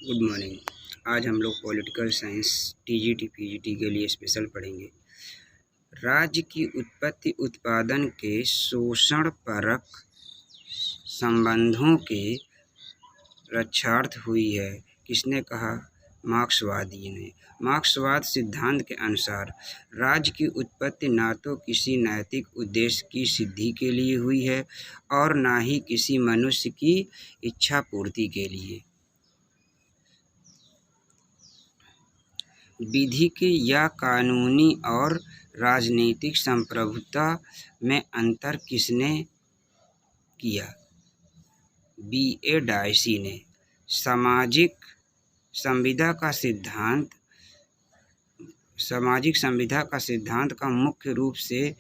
Good morning. आज हम लोग पॉलिटिकल साइंस टीजीटी पीजीटी के लिए स्पेशल पढ़ेंगे। राज्य की उत्पत्ति उत्पादन के शोषणपरक संबंधों के रक्षार्थ हुई है। किसने कहा? मार्क्सवादी ने। मार्क्सवाद सिद्धांत के अनुसार राज्य की उत्पत्ति ना तो किसी नैतिक उद्देश्य की सिद्धि के लिए हुई है और ना ही किसी मनुष्य की इच्छा पूर्ति के लिए। विधि के या कानूनी और राजनीतिक संप्रभुता में अंतर किसने किया? B.A. डायसी ने। सामाजिक संविदा का सिद्धांत का मुख्य रूप से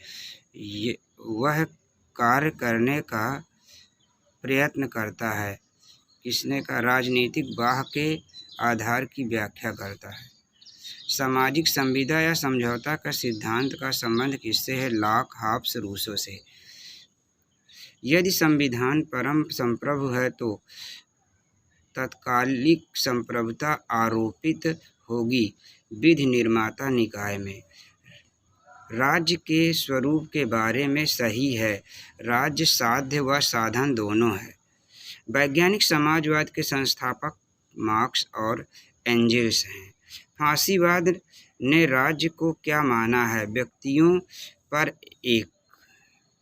वह कार्य करने का प्रयत्न करता है। किसने का? राजनीतिक बाह के आधार की व्याख्या करता है। सामाजिक संविदा या समझौता का सिद्धांत का संबंध किससे है? लॉक, हॉब्स, रूसो से। यदि संविधान परम संप्रभु है तो तत्कालिक संप्रभुता आरोपित होगी विधि निर्माता निकाय में। राज्य के स्वरूप के बारे में सही है। राज्य साध्य व साधन दोनों है। वैज्ञानिक समाजवाद के संस्थापक मार्क्स और एंजेल्स हैं। फांसीवाद ने राज्य को क्या माना है?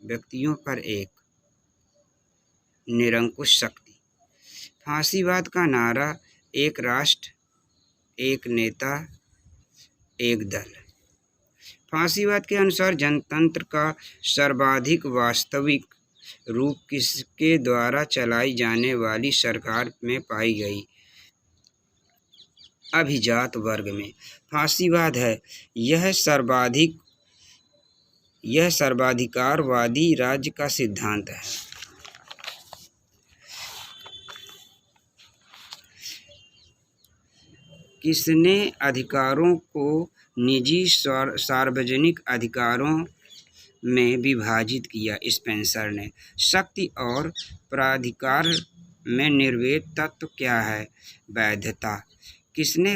व्यक्तियों पर एक निरंकुश शक्ति। फांसीवाद का नारा एक राष्ट्र, एक नेता, एक दल। फांसीवाद के अनुसार जनतंत्र का सर्वाधिक वास्तविक रूप किसके द्वारा चलाई जाने वाली सरकार में पाई गई? अभिजात वर्ग में। फांसीवाद है यह सर्वाधिकारवादी राज्य का सिद्धांत है। किसने अधिकारों को निजी सार्वजनिक अधिकारों में विभाजित किया? स्पेंसर ने। शक्ति और प्राधिकार में निर्वेद तत्व क्या है? वैधता। किसने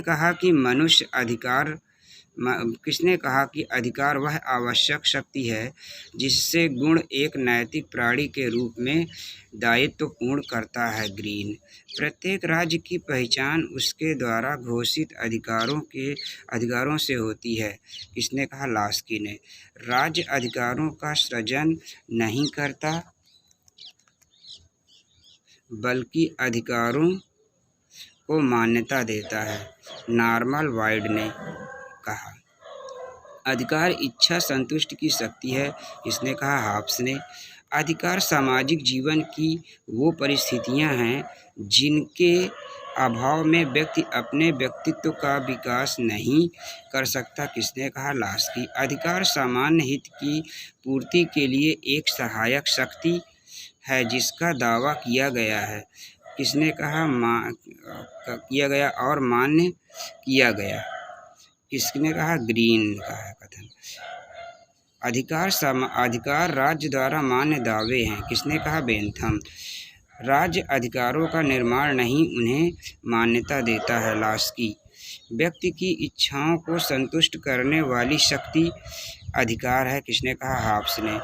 कहा कि अधिकार वह आवश्यक शक्ति है जिससे गुण एक नैतिक प्राणी के रूप में दायित्व पूर्ण करता है? ग्रीन। प्रत्येक राज्य की पहचान उसके द्वारा घोषित अधिकारों से होती है। किसने कहा? लास्की ने। राज्य अधिकारों का सृजन नहीं करता बल्कि अधिकारों को मान्यता देता है। नॉर्मन वाइड ने कहा। अधिकार इच्छा संतुष्टि की शक्ति है। किसने कहा? हॉब्स ने। अधिकार सामाजिक जीवन की वो परिस्थितियां हैं जिनके अभाव में व्यक्ति अपने व्यक्तित्व का विकास नहीं कर सकता। किसने कहा? लास्की। अधिकार सामान्य हित की पूर्ति के लिए एक सहायक शक्ति है जिसका दावा किया गया है। किसने कहा? किया गया और मान्य किया गया। किसने कहा? ग्रीन का है कथन। अधिकार राज्य द्वारा मान्य दावे हैं। किसने कहा? बेंथम। राज्य अधिकारों का निर्माण नहीं उन्हें मान्यता देता है। लास्की। व्यक्ति की इच्छाओं को संतुष्ट करने वाली शक्ति अधिकार है। किसने कहा? हॉब्स ने।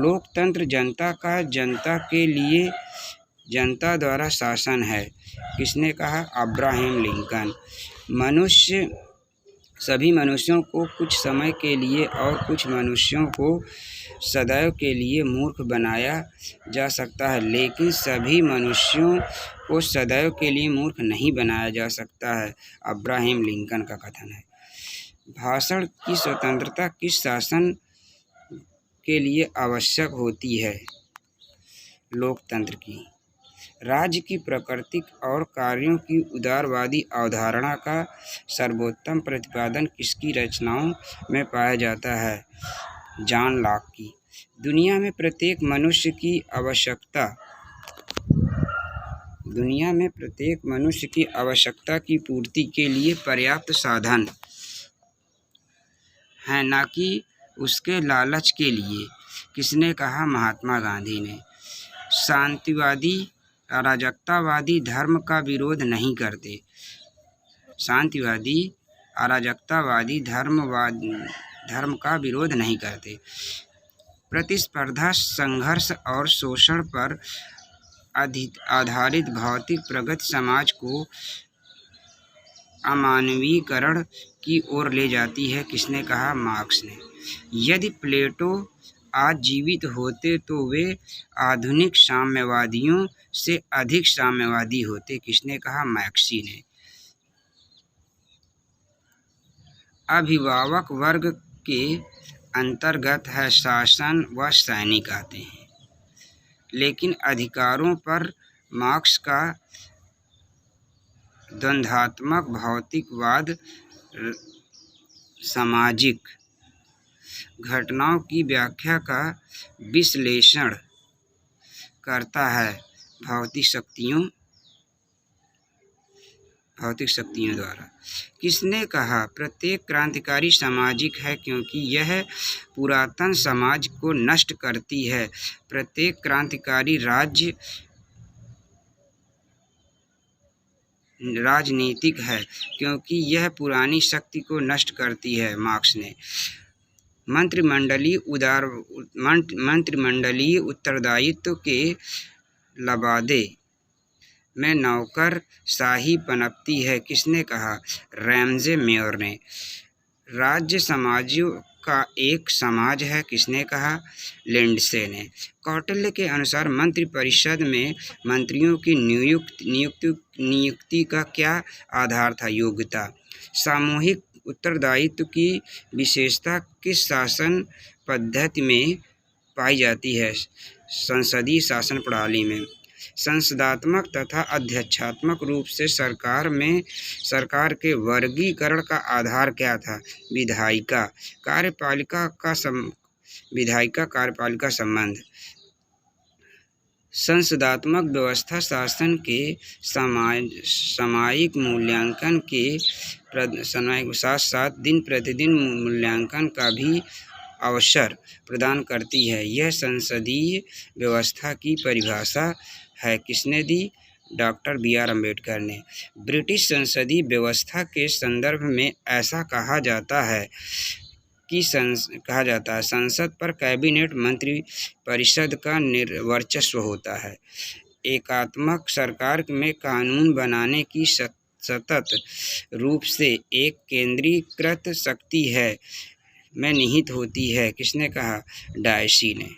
लोकतंत्र जनता का जनता के लिए जनता द्वारा शासन है। किसने कहा? Abraham Lincoln. सभी मनुष्यों को कुछ समय के लिए और कुछ मनुष्यों को सदैव के लिए मूर्ख बनाया जा सकता है, लेकिन सभी मनुष्यों को सदैव के लिए मूर्ख नहीं बनाया जा सकता है। अब्राहम लिंकन का कथन है। भाषण की स्वतंत्रता किस शासन के लिए आवश्यक होती है? लोकतंत्र की। राज्य की प्रकृति और कार्यों की उदारवादी अवधारणा का सर्वोत्तम प्रतिपादन किसकी रचनाओं में पाया जाता है? जॉन लॉक की। दुनिया में प्रत्येक मनुष्य की आवश्यकता की पूर्ति के लिए पर्याप्त साधन हैं, न कि उसके लालच के लिए। किसने कहा? महात्मा गांधी ने। शांतिवादी अराजकतावादी धर्म का विरोध नहीं करते। शांतिवादी, अराजकतावादी धर्म का विरोध नहीं करते। प्रतिस्पर्धा, संघर्ष और शोषण पर आधारित भौतिक प्रगति समाज को अमानवीकरण की ओर ले जाती है। किसने कहा? मार्क्स ने। यदि प्लेटो आज जीवित होते तो वे आधुनिक साम्यवादियों से अधिक साम्यवादी होते। किसने कहा? मार्क्सी ने। अभिभावक वर्ग के अंतर्गत है शासन व सैनिक आते हैं, लेकिन अधिकारों पर मार्क्स का द्वंद्वात्मक भौतिकवाद सामाजिक घटनाओं की व्याख्या का विश्लेषण करता है भौतिक शक्तियों द्वारा। किसने कहा? प्रत्येक क्रांतिकारी सामाजिक है क्योंकि यह पुरातन समाज को नष्ट करती है। प्रत्येक क्रांतिकारी राजनीतिक है क्योंकि यह पुरानी शक्ति को नष्ट करती है। मार्क्स ने। मंत्रिमंडलीय उत्तरदायित्व के लबादे में नौकरशाही पनपती है। किसने कहा? रैमजे मेयर ने। राज्य समाजों का एक समाज है। किसने कहा? लिंडसे ने। कौटिल्य के अनुसार मंत्रिपरिषद में मंत्रियों की नियुक्ति का क्या आधार था? योग्यता। सामूहिक उत्तरदायित्व की विशेषता किस शासन पद्धति में पाई जाती है? संसदीय शासन प्रणाली में। संसदात्मक तथा अध्यक्षात्मक रूप से सरकार के वर्गीकरण का आधार क्या था? विधायिका कार्यपालिका संबंध। संसदात्मक व्यवस्था शासन के सामयिक मूल्यांकन के साथ साथ दिन प्रतिदिन मूल्यांकन का भी अवसर प्रदान करती है। यह संसदीय व्यवस्था की परिभाषा है। किसने दी? Doctor B.R. अम्बेडकर ने। ब्रिटिश संसदीय व्यवस्था के संदर्भ में ऐसा कहा जाता है संसद पर कैबिनेट मंत्रिपरिषद का वर्चस्व होता है। एकात्मक सरकार में कानून बनाने की सतत रूप से एक केंद्रीकृत शक्ति में निहित होती है। किसने कहा? डायसी ने।